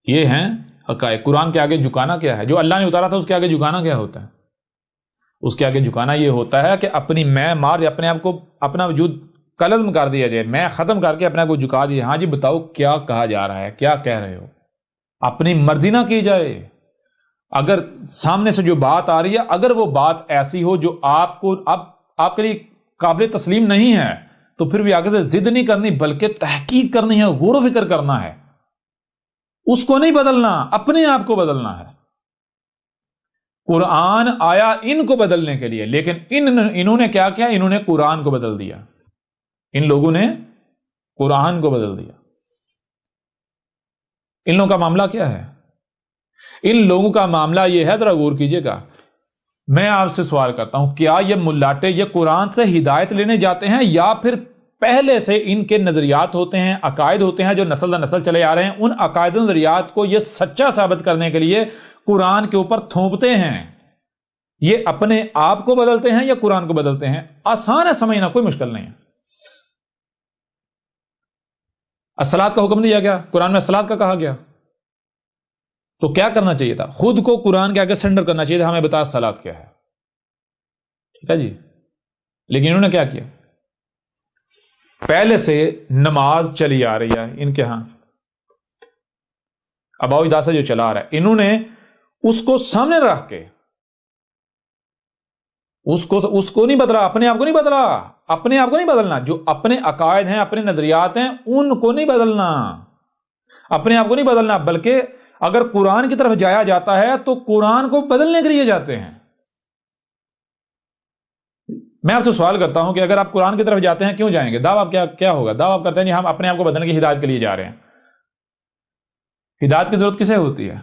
یہ ہیں حقائق. قرآن کے آگے جھکانا کیا ہے؟ جو اللہ نے اتارا تھا اس کے آگے جھکانا کیا ہوتا ہے؟ اس کے آگے جھکانا یہ ہوتا ہے کہ اپنی میں مار یا اپنے آپ کو اپنا وجود قلم کر دیا جائے، میں ختم کر کے اپنے آپ کو جھکا دیا. ہاں جی بتاؤ کیا کہا جا رہا ہے، کیا کہہ رہے ہو؟ اپنی مرضی نہ کی جائے. اگر سامنے سے جو بات آ رہی ہے، اگر وہ بات ایسی ہو جو آپ کو آپ کے لیے قابل تسلیم نہیں ہے، تو پھر بھی آگے سے ضد نہیں کرنی، بلکہ تحقیق کرنی ہے، غور و فکر کرنا ہے. اس کو نہیں بدلنا، اپنے آپ کو بدلنا ہے. قرآن آیا ان کو بدلنے کے لیے، لیکن انہوں نے کیا کیا؟ انہوں نے قرآن کو بدل دیا. ان لوگوں نے قرآن کو بدل دیا. ان لوگوں کا معاملہ کیا ہے؟ ان لوگوں کا معاملہ یہ ہے، ذرا غور کیجئے گا. میں آپ سے سوال کرتا ہوں، کیا یہ ملاٹے یہ قرآن سے ہدایت لینے جاتے ہیں، یا پھر پہلے سے ان کے نظریات ہوتے ہیں، عقائد ہوتے ہیں جو نسل در نسل چلے آ رہے ہیں، ان عقائد و نظریات کو یہ سچا ثابت کرنے کے لیے قرآن کے اوپر تھوپتے ہیں؟ یہ اپنے آپ کو بدلتے ہیں یا قرآن کو بدلتے ہیں؟ آسان ہے سمجھنا، کوئی مشکل نہیں ہے. الصلاۃ کا حکم دیا گیا، قرآن میں الصلاۃ کا کہا گیا، تو کیا کرنا چاہیے تھا؟ خود کو قرآن کے آگے سرنڈر کرنا چاہیے تھا، ہمیں بتا الصلاۃ کیا ہے. ٹھیک ہے جی. لیکن انہوں نے کیا کیا؟ پہلے سے نماز چلی آ رہی ہے ان کے ہاں، اباؤ اجداد سے جو چلا آ رہا ہے، انہوں نے اس کو سامنے رکھ کے اس کو نہیں بدلا، اپنے آپ کو نہیں بدلا. اپنے آپ کو نہیں بدلنا، جو اپنے عقائد ہیں، اپنے نظریات ہیں، ان کو نہیں بدلنا، اپنے آپ کو نہیں بدلنا. بلکہ اگر قرآن کی طرف جایا جاتا ہے تو قرآن کو بدلنے کے لیے جاتے ہیں. میں آپ سے سوال کرتا ہوں کہ اگر آپ قرآن کی طرف جاتے ہیں کیوں جائیں گے؟ دعویٰ کیا ہوگا؟ دعویٰ کرتے ہیں کہ ہم اپنے آپ کو بدلنے کی ہدایت کے لیے جا رہے ہیں. ہدایت کی ضرورت کسے ہوتی ہے؟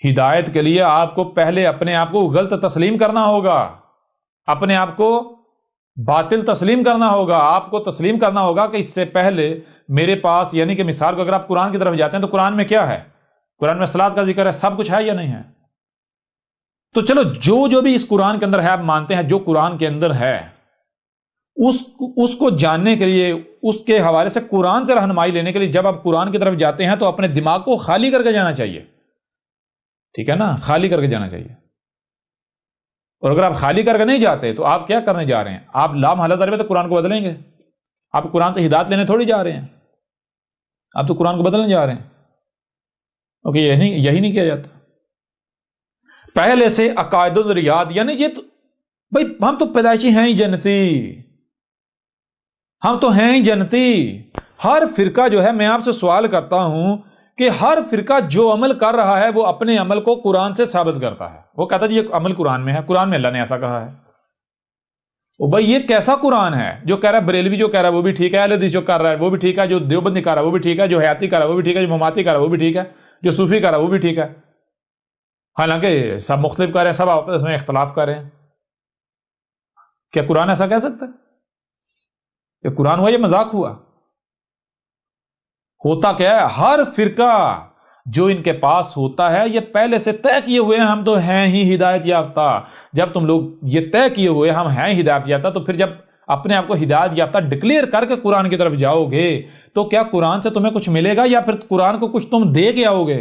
ہدایت کے لیے آپ کو پہلے اپنے آپ کو غلط تسلیم کرنا ہوگا، اپنے آپ کو باطل تسلیم کرنا ہوگا. آپ کو تسلیم کرنا ہوگا کہ اس سے پہلے میرے پاس، یعنی کہ مثال کو اگر آپ قرآن کی طرف جاتے ہیں تو قرآن میں کیا ہے؟ قرآن میں صلاۃ کا ذکر ہے، سب کچھ ہے یا نہیں ہے؟ تو چلو جو بھی اس قرآن کے اندر ہے آپ مانتے ہیں، جو قرآن کے اندر ہے اس کو جاننے کے لیے، اس کے حوالے سے قرآن سے رہنمائی لینے کے لیے جب آپ قرآن کی طرف جاتے ہیں تو اپنے دماغ کو خالی کر کے جانا چاہیے. ٹھیک ہے نا؟ خالی کر کے جانا چاہیے. اور اگر آپ خالی کر کے نہیں جاتے تو آپ کیا کرنے جا رہے ہیں؟ آپ لامحالہ طور پہ تو قرآن کو بدلیں گے. آپ قرآن سے ہدایت لینے تھوڑی جا رہے ہیں، آپ تو قرآن کو بدلنے جا رہے ہیں. اوکے، یہی نہیں کیا جاتا. پہلے سے عقائد و نظریات، یعنی یہ تو بھائی ہم تو پیدائشی ہیں ہی جنتی، ہم تو ہیں ہی جنتی. ہر فرقہ جو ہے، میں آپ سے سوال کرتا ہوں کہ ہر فرقہ جو عمل کر رہا ہے وہ اپنے عمل کو قرآن سے ثابت کرتا ہے. وہ کہتا ہے یہ عمل قرآن میں ہے، قرآن میں اللہ نے ایسا کہا ہے. وہ بھائی یہ کیسا قرآن ہے جو کہہ رہا ہے، بریلوی جو کہہ رہا ہے وہ بھی ٹھیک ہے، اہل حدیث جو کر رہا ہے وہ بھی ٹھیک ہے، جو دیوبندی کر رہا ہے وہ بھی ٹھیک ہے، جو حیاتی کر رہا ہے وہ بھی ٹھیک ہے، جو مماتی کر رہا ہے وہ بھی ٹھیک ہے، جو صوفی کر رہا ہے وہ بھی ٹھیک ہے. حالانکہ سب مختلف کر رہے ہیں، سب آپس میں اختلاف کر رہے ہیں. کیا قرآن ایسا کہہ سکتا ہے؟ یہ قرآن ہوا یہ مذاق ہوا؟ ہوتا کیا ہے؟ ہر فرقہ جو ان کے پاس ہوتا ہے یہ پہلے سے طے کیے ہوئے ہیں، ہم تو ہیں ہی ہدایت یافتہ. جب تم لوگ یہ طے کیے ہوئے ہم ہیں ہدایت یافتہ، تو پھر جب اپنے آپ کو ہدایت یافتہ ڈکلیئر کر کے قرآن کی طرف جاؤ گے تو کیا قرآن سے تمہیں کچھ ملے گا، یا پھر قرآن کو کچھ تم دے کے آؤ گے؟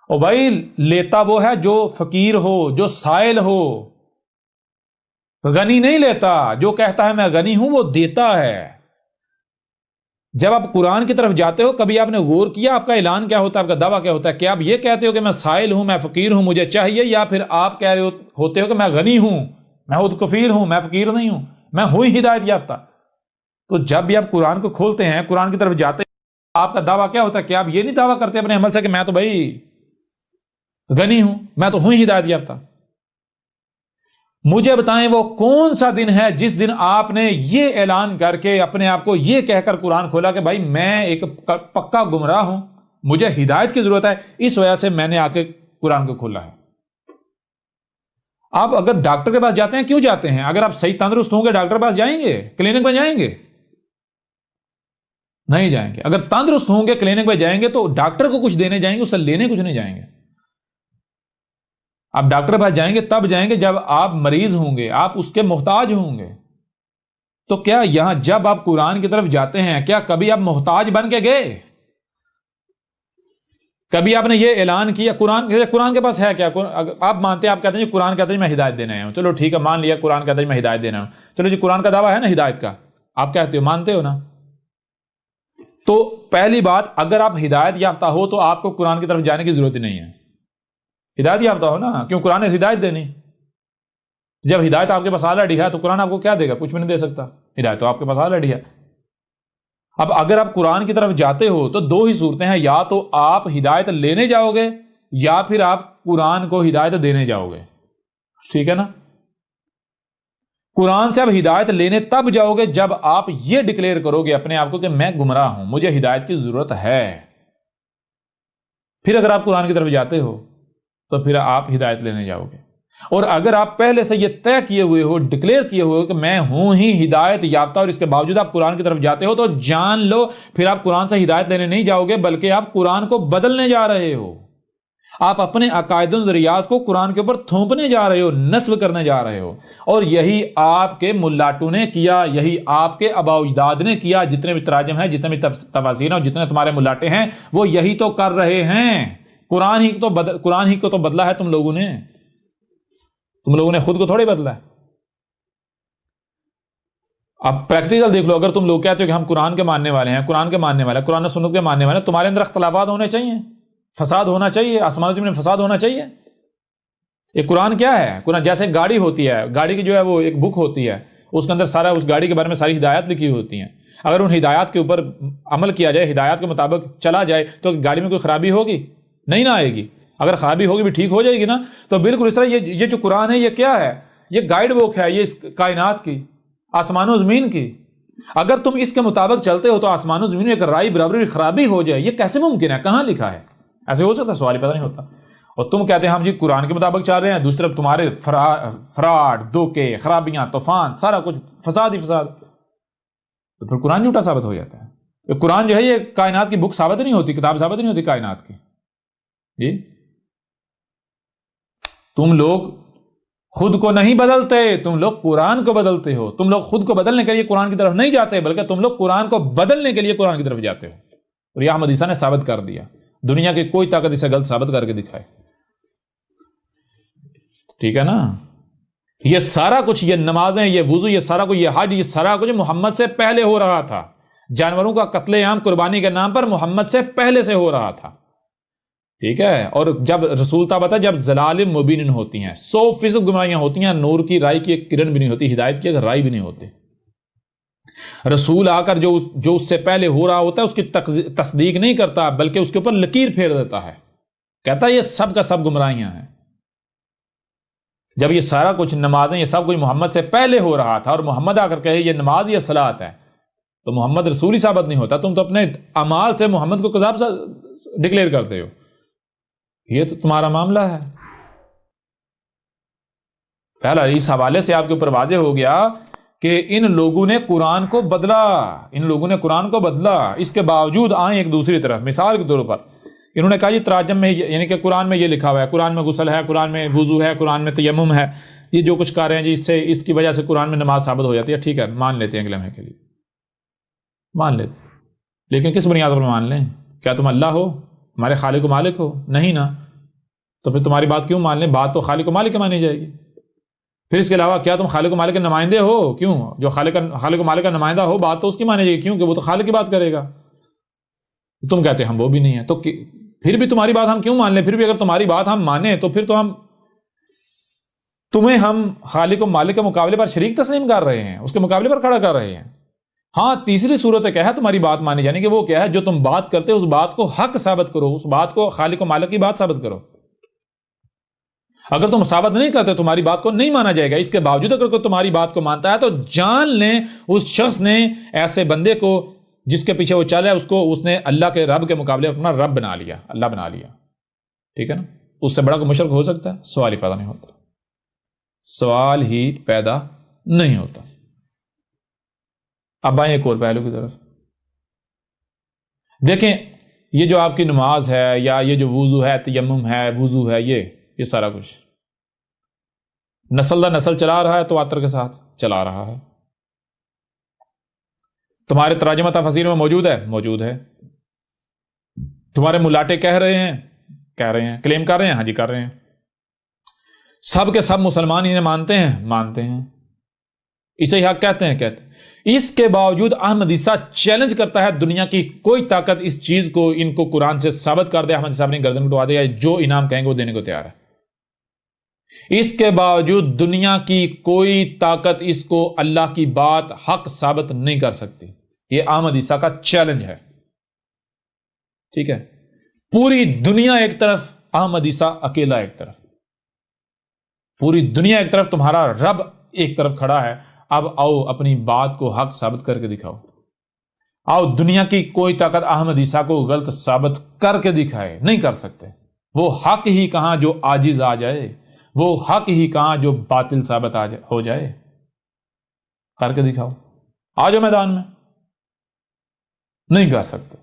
اور بھائی لیتا وہ ہے جو فقیر ہو، جو سائل ہو. غنی نہیں لیتا، جو کہتا ہے میں غنی ہوں وہ دیتا ہے. جب آپ قرآن کی طرف جاتے ہو کبھی آپ نے غور کیا آپ کا اعلان کیا ہوتا ہے، آپ کا دعویٰ کیا ہوتا ہے؟ کہ آپ یہ کہتے ہو کہ میں سائل ہوں، میں فقیر ہوں، مجھے چاہیے، یا پھر آپ کہہ رہے ہوتے ہو کہ میں غنی ہوں، میں خود کفیل ہوں، میں فقیر نہیں ہوں، میں ہوں ہی ہدایت یافتہ؟ تو جب بھی آپ قرآن کو کھولتے ہیں، قرآن کی طرف جاتے ہیں، آپ کا دعویٰ کیا ہوتا ہے؟ کہ آپ یہ نہیں دعویٰ کرتے اپنے عمل سے کہ میں تو بھائی غنی ہوں، میں تو ہوں ہدایت یافتہ. مجھے بتائیں وہ کون سا دن ہے جس دن آپ نے یہ اعلان کر کے اپنے آپ کو یہ کہہ کر قرآن کھولا کہ بھائی میں ایک پکا گمراہ ہوں، مجھے ہدایت کی ضرورت ہے، اس وجہ سے میں نے آ کے قرآن کو کھولا ہے. آپ اگر ڈاکٹر کے پاس جاتے ہیں کیوں جاتے ہیں؟ اگر آپ صحیح تندرست ہوں گے ڈاکٹر کے پاس جائیں گے، کلینک میں جائیں گے؟ نہیں جائیں گے. اگر تندرست ہوں گے کلینک میں جائیں گے تو ڈاکٹر کو کچھ دینے جائیں گے، اس سے لینے کچھ نہیں جائیں گے. آپ ڈاکٹر کے پاس جائیں گے تب جائیں گے جب آپ مریض ہوں گے، آپ اس کے محتاج ہوں گے. تو کیا یہاں جب آپ قرآن کی طرف جاتے ہیں کیا کبھی آپ محتاج بن کے گئے؟ کبھی آپ نے یہ اعلان کیا قرآن کے پاس ہے کیا؟ آپ مانتے ہیں، آپ کہتے ہیں قرآن کہتا ہے میں ہدایت دینے آیا ہوں، چلو ٹھیک ہے مان لیا قرآن کہتا ہے میں ہدایت دینا ہوں، چلو جی قرآن کا دعویٰ ہے نا ہدایت کا، آپ کہتے ہو مانتے ہو نا؟ تو پہلی بات، اگر آپ ہدایت یافتہ ہو تو آپ کو قرآن کی طرف جانے کی ضرورت ہی نہیں ہے، ہدایت یافتہ ہو نا، کیوں قرآن نے ہدایت دینی، جب ہدایت آپ کے پاس آلریڈی ہے تو قرآن آپ کو کیا دے گا؟ کچھ بھی نہیں دے سکتا، ہدایت تو آپ کے پاس آلریڈی ہے۔ اب اگر آپ قرآن کی طرف جاتے ہو تو دو ہی صورتیں ہیں، یا تو آپ ہدایت لینے جاؤ گے یا پھر آپ قرآن کو ہدایت دینے جاؤ گے، ٹھیک ہے نا؟ قرآن سے آپ ہدایت لینے تب جاؤ گے جب آپ یہ ڈکلیئر کرو گے اپنے آپ کو کہ میں گمراہ ہوں، مجھے ہدایت کی ضرورت ہے، پھر اگر آپ قرآن کی طرف جاتے ہو تو پھر آپ ہدایت لینے جاؤ گے۔ اور اگر آپ پہلے سے یہ طے کیے ہوئے ہو، ڈکلیئر کیے ہوئے ہو کہ میں ہوں ہی ہدایت یافتہ، اور اس کے باوجود آپ قرآن کی طرف جاتے ہو تو جان لو پھر آپ قرآن سے ہدایت لینے نہیں جاؤ گے بلکہ آپ قرآن کو بدلنے جا رہے ہو، آپ اپنے عقائد و نظریات کو قرآن کے اوپر تھوپنے جا رہے ہو، نسب کرنے جا رہے ہو، اور یہی آپ کے ملاٹوں نے کیا، یہی آپ کے آباء و اجداد نے کیا، جتنے بھی تراجم ہیں، جتنے بھی تفاسیر ہیں اور جتنے تمہارے ملاٹے ہیں وہ یہی تو کر رہے ہیں۔ قرآن ہی کو تو بدلا ہے تم لوگوں نے خود کو تھوڑے بدلا ہے۔ اب پریکٹیکل دیکھ لو، اگر تم لوگ کہتے ہو کہ ہم قرآن کے ماننے والے ہیں، قرآن کے ماننے والے ہیں، قرآن و سنت کے ماننے والے ہیں، تمہارے اندر اختلافات ہونے چاہیے، فساد ہونا چاہیے، آسمان و زمین میں فساد ہونا چاہیے۔ یہ قرآن کیا ہے؟ قرآن جیسے گاڑی ہوتی ہے، گاڑی کی جو ہے وہ ایک بک ہوتی ہے، اس کے اندر سارا اس گاڑی کے بارے میں ساری ہدایات لکھی ہوتی ہیں، اگر ان ہدایات کے اوپر عمل کیا جائے، ہدایات کے مطابق چلا جائے تو گاڑی میں کوئی خرابی ہوگی؟ نہیں نہ آئے گی، اگر خرابی ہوگی بھی ٹھیک ہو جائے گی نا۔ تو بالکل اس طرح یہ جو قرآن ہے یہ کیا ہے؟ یہ گائیڈ بک ہے، یہ اس کائنات کی، آسمان و زمین کی۔ اگر تم اس کے مطابق چلتے ہو تو آسمان و زمین میں ایک رائی برابری خرابی ہو جائے، یہ کیسے ممکن ہے؟ کہاں لکھا ہے؟ ایسے ہو سکتا ہے؟ سوال ہی پتہ نہیں ہوتا۔ اور تم کہتے ہیں ہم جی قرآن کے مطابق چل رہے ہیں، دوسری طرف تمہارے فراڈ، دھوکے، خرابیاں، طوفان، سارا کچھ فساد ہی فساد، تو پھر قرآن جھوٹا ثابت ہو جاتا ہے۔ قرآن جو ہے یہ کائنات کی بک ثابت نہیں ہوتی، کتاب ثابت نہیں ہوتی کائنات کی۔ جی تم لوگ خود کو نہیں بدلتے، تم لوگ قرآن کو بدلتے ہو، تم لوگ خود کو بدلنے کے لیے قرآن کی طرف نہیں جاتے بلکہ تم لوگ قرآن کو بدلنے کے لیے قرآن کی طرف جاتے ہو، اور یہ احمد عیسیٰ نے ثابت کر دیا، دنیا کی کوئی طاقت اسے غلط ثابت کر کے دکھائے، ٹھیک ہے نا؟ یہ سارا کچھ، یہ نمازیں، یہ وضو، یہ سارا کچھ، یہ حج، یہ سارا کچھ محمد سے پہلے ہو رہا تھا، جانوروں کا قتل عام قربانی کے نام پر محمد سے پہلے سے ہو رہا تھا، ٹھیک ہے؟ اور جب رسول تھا بتا جب ضلال مبین ہوتی ہیں، 100% گمراہیاں ہوتی ہیں، نور کی رائی کی ایک کرن بھی نہیں ہوتی، ہدایت کی ایک رائی بھی نہیں ہوتی، رسول آ کر جو اس سے پہلے ہو رہا ہوتا ہے اس کی تصدیق نہیں کرتا بلکہ اس کے اوپر لکیر پھیر دیتا ہے، کہتا ہے یہ سب کا سب گمراہیاں ہیں۔ جب یہ سارا کچھ نمازیں، یہ سب کچھ محمد سے پہلے ہو رہا تھا، اور محمد آ کر کہے یہ نماز یہ صلاۃ ہے، تو محمد رسول ہی ثابت نہیں ہوتا، تم تو اپنے اعمال سے محمد کو کذاب ڈکلیئر کرتے ہو، یہ تو تمہارا معاملہ ہے۔ پہلا اس حوالے سے آپ کے اوپر واضح ہو گیا کہ ان لوگوں نے قرآن کو بدلا، اس کے باوجود آئیں ایک دوسری طرف۔ مثال کے طور پر انہوں نے کہا جی تراجم میں، یعنی کہ قرآن میں یہ لکھا ہوا ہے، قرآن میں غسل ہے، قرآن میں وضو ہے، قرآن میں تیمم ہے، یہ جو کچھ کر رہے ہیں جی اس کی وجہ سے قرآن میں نماز ثابت ہو جاتی ہے، ٹھیک ہے مان لیتے ہیں اگلے لمحے کے لیے، مان لیتے، لیکن کس بنیاد پر مان لیں؟ کیا تم اللہ ہو، ہمارے خالق و مالک ہو؟ نہیں نا، تو پھر تمہاری بات کیوں مان لیں؟ بات تو خالق و مالک کی مانی جائے گی۔ پھر اس کے علاوہ کیا تم خالق و مالک کے نمائندے ہو؟ کیوں؟ جو خالق و مالک کا نمائندہ ہو بات تو اس کی مانی جائے گی، کیونکہ وہ تو خالق کی بات کرے گا۔ تم کہتے ہیں ہم وہ بھی نہیں ہیں، تو پھر بھی تمہاری بات ہم کیوں مان لیں؟ پھر بھی اگر تمہاری بات ہم مانیں تو پھر تو تمہیں ہم خالق و مالک کے مقابلے پر شریک تسلیم کر رہے ہیں، اس کے مقابلے پر کھڑا کر رہے ہیں۔ ہاں تیسری صورت کیا ہے تمہاری بات مانی جانے کی؟ وہ کیا ہے؟ جو تم بات کرتے ہو اس بات کو حق ثابت کرو، اس بات کو خالق و مالک کی بات ثابت کرو۔ اگر تم ثابت نہیں کرتے تمہاری بات کو نہیں مانا جائے گا۔ اس کے باوجود اگر کوئی تمہاری بات کو مانتا ہے تو جان لیں اس شخص نے ایسے بندے کو جس کے پیچھے وہ چل رہا ہے اس نے اللہ کے رب کے مقابلے اپنا رب بنا لیا، اللہ بنا لیا، ٹھیک ہے نا؟ اس سے بڑا کوئی مشرک ہو سکتا ہے؟ سوال ہی پیدا نہیں ہوتا، سوال ہی پیدا نہیں ہوتا۔ اب آئیں ایک اور پہلو کی طرف، دیکھیں یہ جو آپ کی نماز ہے یا یہ جو وضو ہے، تیمم ہے، وضو ہے، یہ سارا کچھ نسل در نسل چلا رہا ہے، تواتر کے ساتھ چلا رہا ہے۔ تمہارے تراجمہ تفاسیر میں موجود ہے؟ موجود ہے۔ تمہارے ملاٹے کہہ رہے ہیں کلیم کر رہے ہیں، ہاں جی کر رہے ہیں، سب کے سب مسلمان انہیں مانتے ہیں، اسے حق کہتے ہیں۔ اس کے باوجود احمد عیسیٰ چیلنج کرتا ہے دنیا کی کوئی طاقت اس چیز کو ان کو قرآن سے ثابت کر دے، احمد عیسیٰ اپنی گردن کٹوا دے، جو انعام کہیں گے وہ دینے کو تیار ہے۔ اس کے باوجود دنیا کی کوئی طاقت اس کو اللہ کی بات حق ثابت نہیں کر سکتی۔ یہ احمد عیسیٰ کا چیلنج ہے، ٹھیک ہے؟ پوری دنیا ایک طرف، احمد عیسیٰ اکیلا ایک طرف، پوری دنیا ایک طرف، تمہارا رب ایک طرف کھڑا ہے۔ اب آؤ اپنی بات کو حق ثابت کر کے دکھاؤ، آؤ دنیا کی کوئی طاقت احمد عیسیٰ کو غلط ثابت کر کے دکھائے، نہیں کر سکتے۔ وہ حق ہی کہاں جو عاجز آ جائے، وہ حق ہی کہاں جو باطل ثابت ہو جائے، کر کے دکھاؤ، آ جاؤ میدان میں، نہیں کر سکتے۔